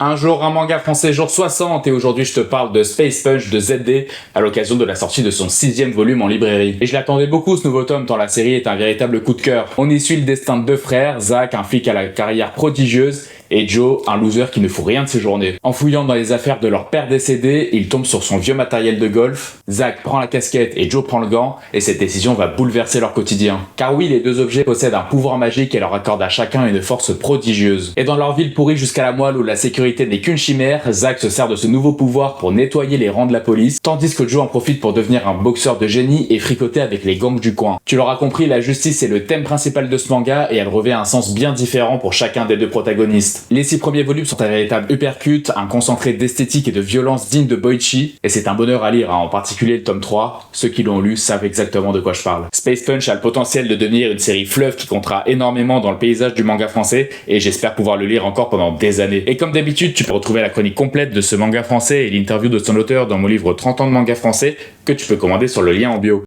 Un jour, un manga français jour 60 et aujourd'hui je te parle de Space Punch de ZD à l'occasion de la sortie de son 6e volume en librairie. Et je l'attendais beaucoup ce nouveau tome tant la série est un véritable coup de cœur. On y suit le destin de deux frères, Zach, un flic à la carrière prodigieuse, et Joe, un loser qui ne fout rien de ses journées. En fouillant dans les affaires de leur père décédé, il tombe sur son vieux matériel de golf. Zach prend la casquette et Joe prend le gant, et cette décision va bouleverser leur quotidien. Car oui, les deux objets possèdent un pouvoir magique et leur accordent à chacun une force prodigieuse. Et dans leur ville pourrie jusqu'à la moelle où la sécurité n'est qu'une chimère, Zach se sert de ce nouveau pouvoir pour nettoyer les rangs de la police, tandis que Joe en profite pour devenir un boxeur de génie et fricoter avec les gangs du coin. Tu l'auras compris, la justice est le thème principal de ce manga et elle revêt un sens bien différent pour chacun des deux protagonistes. Les 6 premiers volumes sont un véritable uppercut, un concentré d'esthétique et de violence digne de Boichi, et c'est un bonheur à lire, en particulier le tome 3, ceux qui l'ont lu savent exactement de quoi je parle. Space Punch a le potentiel de devenir une série fleuve qui comptera énormément dans le paysage du manga français, et j'espère pouvoir le lire encore pendant des années. Et comme d'habitude, tu peux retrouver la chronique complète de ce manga français et l'interview de son auteur dans mon livre 30 ans de manga français, que tu peux commander sur le lien en bio.